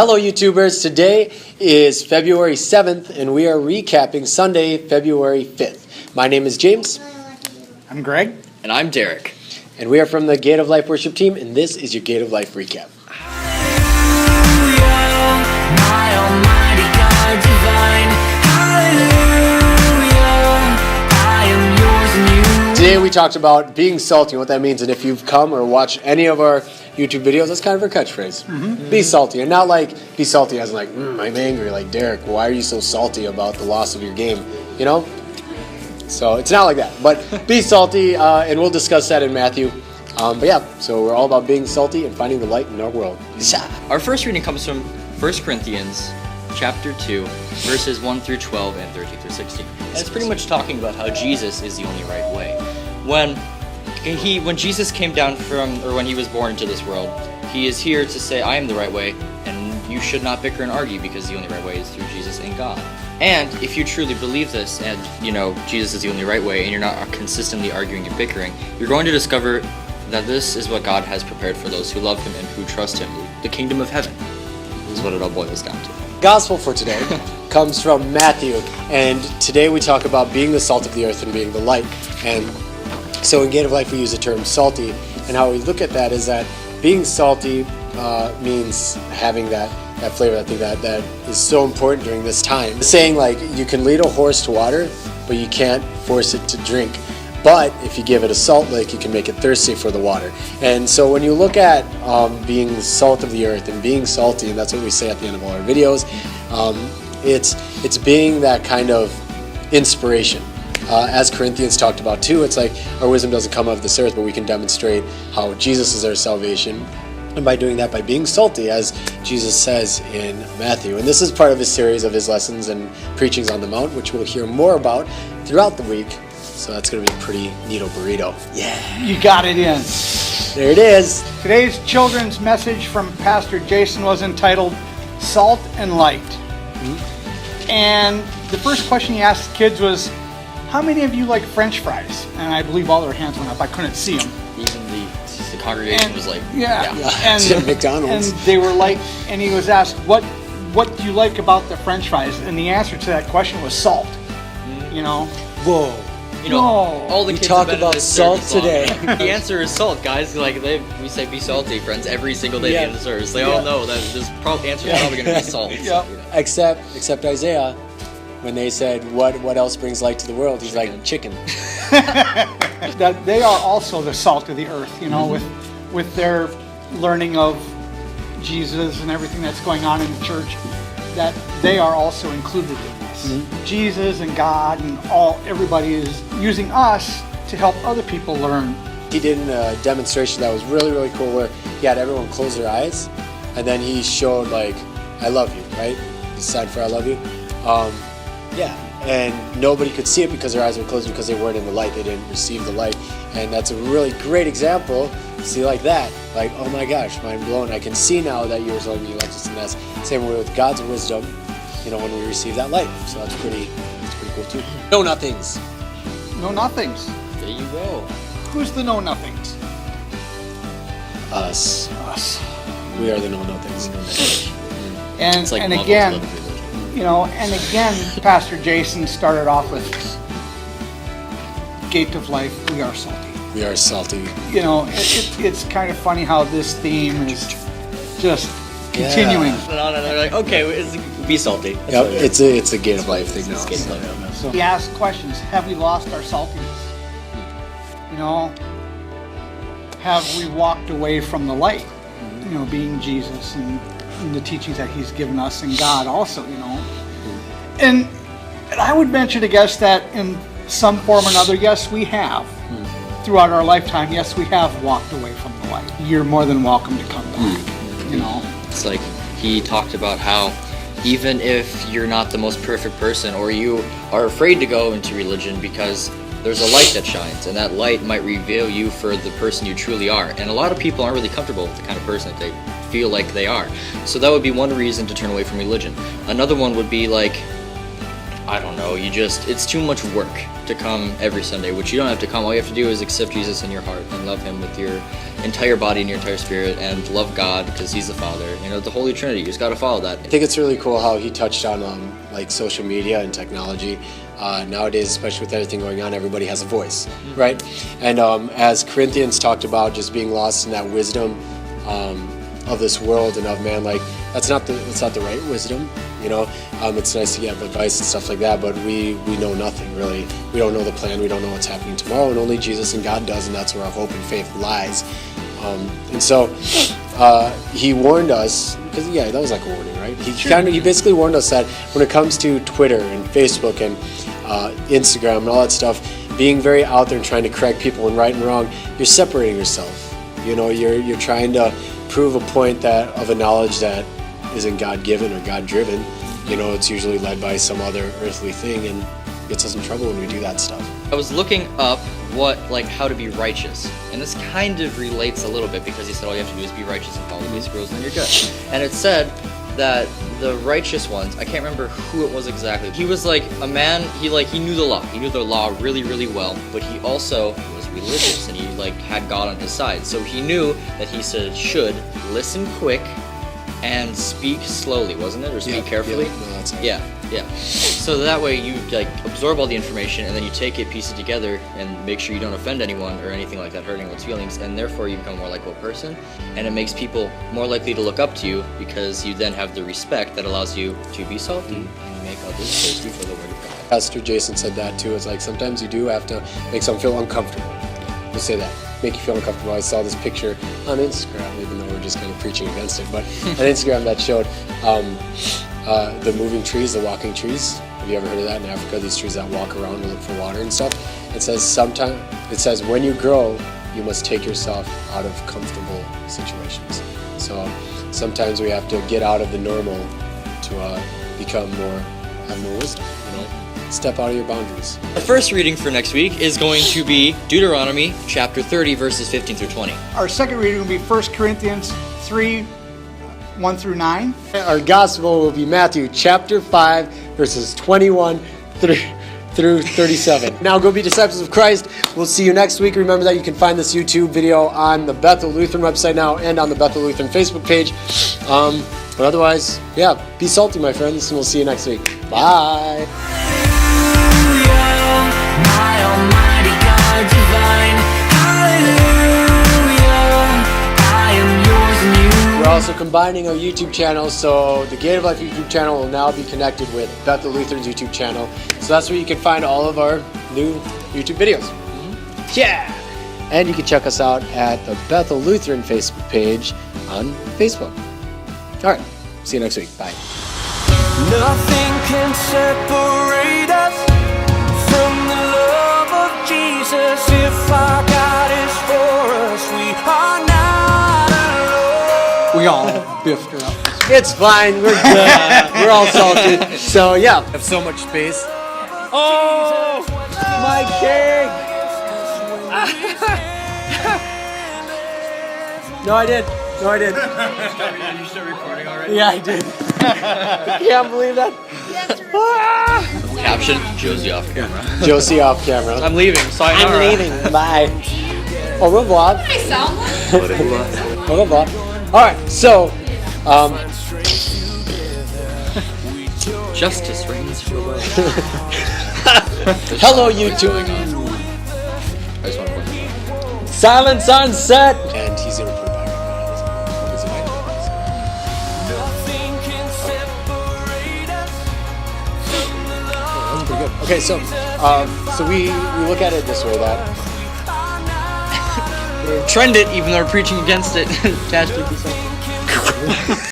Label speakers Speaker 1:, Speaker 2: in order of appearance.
Speaker 1: Hello YouTubers, today is February 7th and we are recapping Sunday, February 5th. My name is James.
Speaker 2: I'm Greg.
Speaker 3: And I'm Derek.
Speaker 1: And we are from the Gate of Life worship team and this is your Gate of Life recap. Today we talked about being salty and what that means, and if you've come or watched any of our YouTube videos, that's kind of our catchphrase. Mm-hmm. Be salty, and not like be salty as in like, I'm angry, like Derek, why are you so salty about the loss of your game, you know? So it's not like that, but be salty, and we'll discuss that in Matthew. But yeah, so we're all about being salty and finding the light in our world.
Speaker 3: Our first reading comes from 1 Corinthians chapter 2, verses 1 through 12 and 13 through 16. And it's pretty much talking about how Jesus is the only right way. When Jesus came down when he was born into this world, he is here to say, I am the right way, and you should not bicker and argue because the only right way is through Jesus and God. And if you truly believe this, and Jesus is the only right way, and you're not consistently arguing and bickering, you're going to discover that this is what God has prepared for those who love him and who trust him. The kingdom of heaven is what it all boils down to.
Speaker 1: Gospel for today comes from Matthew, and today we talk about being the salt of the earth and being the light. And so in Gate of Life we use the term salty, and how we look at that is that being salty means having that flavor. I think that is so important during this time. Saying like you can lead a horse to water, but you can't force it to drink. But if you give it a salt lick, you can make it thirsty for the water. And so when you look at being the salt of the earth and being salty, and that's what we say at the end of all our videos, it's being that kind of inspiration. As Corinthians talked about too, it's like our wisdom doesn't come out of this earth, but we can demonstrate how Jesus is our salvation. And by doing that, by being salty, as Jesus says in Matthew. And this is part of his series of his lessons and preachings on the Mount, which we'll hear more about throughout the week. So that's going to be a pretty neato burrito. Yeah.
Speaker 2: You got it in.
Speaker 1: There it is.
Speaker 2: Today's children's message from Pastor Jason was entitled Salt and Light. Mm-hmm. And the first question he asked kids was, how many of you like French fries? And I believe all their hands went up. I couldn't see them.
Speaker 3: Even the congregation was like,
Speaker 2: yeah.
Speaker 1: And McDonald's.
Speaker 2: And they were like, and he was asked, what do you like about the French fries? And the answer to that question was salt. Mm-hmm. You know?
Speaker 1: Whoa.
Speaker 3: All the
Speaker 1: kids
Speaker 3: talk
Speaker 1: about salt today.
Speaker 3: The answer is salt, guys. We say be salty, friends, every single day in the service. They all know that this answer is probably going to be salt.
Speaker 2: Yeah.
Speaker 1: Except Isaiah, when they said what else brings light to the world, he's like chicken.
Speaker 2: That they are also the salt of the earth. Mm-hmm. with their learning of Jesus and everything that's going on in the church, that they are also included in this. Mm-hmm. Jesus and God and everybody is using us to help other people learn.
Speaker 1: He did a demonstration that was really, really cool where he had everyone close their eyes and then he showed like, I love you, right? The sign for I love you. And nobody could see it because their eyes were closed because they weren't in the light. They didn't receive the light. And that's a really great example. See like that, like, oh my gosh, mind blown. I can see now that you were telling me you loved us, and that's the same way with God's wisdom, when we receive that light. So that's pretty cool too. Know nothings.
Speaker 2: Know nothings.
Speaker 3: There you go.
Speaker 2: Who's the know nothings?
Speaker 1: Us. We are the know nothings.
Speaker 2: And again, Pastor Jason started off with Gate of Life, we are salty.
Speaker 1: We are salty.
Speaker 2: It's kind of funny how this theme is just continuing.
Speaker 3: They're like, okay, be salty.
Speaker 1: Yep, it's a Gate of Life thing now.
Speaker 2: So he asked questions. Have we lost our saltiness? Have we walked away from the light? Being Jesus and the teachings that he's given us, and God also, And I would venture to guess that in some form or another, yes, we have. Throughout our lifetime, yes, we have walked away from the light. You're more than welcome to come back,
Speaker 3: It's like he talked about how even if you're not the most perfect person, or you are afraid to go into religion because there's a light that shines, and that light might reveal you for the person you truly are. And a lot of people aren't really comfortable with the kind of person that they feel like they are. So that would be one reason to turn away from religion. Another one would be like, I don't know, it's too much work to come every Sunday, which you don't have to come. All you have to do is accept Jesus in your heart and love him with your entire body and your entire spirit, and love God because he's the Father. You know, the Holy Trinity, you just got to follow that.
Speaker 1: I think it's really cool how he touched on like social media and technology. Nowadays, especially with everything going on, everybody has a voice, right? And as Corinthians talked about just being lost in that wisdom of this world and of man, like that's not the right wisdom. You know, it's nice to get advice and stuff like that, but we know nothing really. We don't know the plan. We don't know what's happening tomorrow, and only Jesus and God does, and that's where our hope and faith lies. And so he warned us, because that was like a warning, right? He basically warned us that when it comes to Twitter and Facebook and Instagram and all that stuff, being very out there and trying to correct people in right and wrong, you're separating yourself. You know, you're trying to prove a point of a knowledge that isn't God-given or God-driven. You know, it's usually led by some other earthly thing, and gets us in trouble when we do that stuff.
Speaker 3: I was looking up how to be righteous, and this kind of relates a little bit because he said all you have to do is be righteous and follow the basic rules, and then you're good. And it said that the righteous ones, I can't remember who it was exactly. He was like a man. He knew the law. He knew the law really, really well, but he also was religious, and he had God on his side. So he knew that he should listen quick and speak slowly, wasn't it? Or speak carefully?
Speaker 1: Yeah, no, that's it.
Speaker 3: Yeah. So that way you absorb all the information, and then you take it, piece it together, and make sure you don't offend anyone or anything like that, hurt anyone's feelings, and therefore you become a more likable person, and it makes people more likely to look up to you because you then have the respect that allows you to be salty and make others thirsty for the word of God.
Speaker 1: Pastor Jason said that too. It's like sometimes you do have to make someone feel uncomfortable. We'll say that. Make you feel uncomfortable. I saw this picture on Instagram, even though we're just kind of preaching against it, but on Instagram that showed the moving trees, the walking trees. Have you ever heard of that in Africa? These trees that walk around and look for water and stuff. It says when you grow, you must take yourself out of comfortable situations. So sometimes we have to get out of the normal to have more wisdom. You know, step out of your boundaries.
Speaker 3: The first reading for next week is going to be Deuteronomy chapter 30, verses 15 through 20.
Speaker 2: Our second reading will be 1 Corinthians 3, 1 through 9.
Speaker 1: Our gospel will be Matthew chapter 5, verses 21 through 37. Now go be disciples of Christ. We'll see you next week. Remember that you can find this YouTube video on the Bethel Lutheran website now and on the Bethel Lutheran Facebook page. But otherwise, be salty, my friends, and we'll see you next week. Bye. We're also combining our YouTube channels, so the Gate of Life YouTube channel will now be connected with Bethel Lutheran's YouTube channel. So that's where you can find all of our new YouTube videos. Yeah! And you can check us out at the Bethel Lutheran Facebook page on Facebook. All right, see you next week. Bye.
Speaker 4: Nothing can separate us from the love of Jesus. If our God is for us, we are not alone.
Speaker 2: We all biffed her up.
Speaker 1: It's fine. We're good. We're all salted. So yeah, have so much space. Oh, my cake! No, I did.
Speaker 3: Are you still recording already?
Speaker 1: Yeah, I did. I can't believe that.
Speaker 3: Caption, Josie off camera.
Speaker 1: Josie off camera.
Speaker 3: I'm leaving. Sayonara.
Speaker 1: I'm leaving. Bye. Au revoir.
Speaker 5: I sound like
Speaker 1: Au revoir. All right, so
Speaker 3: Justice reigns forever.
Speaker 1: hello, YouTube.
Speaker 3: I just want to point that out.
Speaker 1: Silence on set. And he's gonna put it back. Because it might
Speaker 4: Nothing can separate us from the love.
Speaker 1: That's pretty good. Okay, so we look at it this way that
Speaker 3: Trend it, even though we're preaching against it. Cash 50 cents.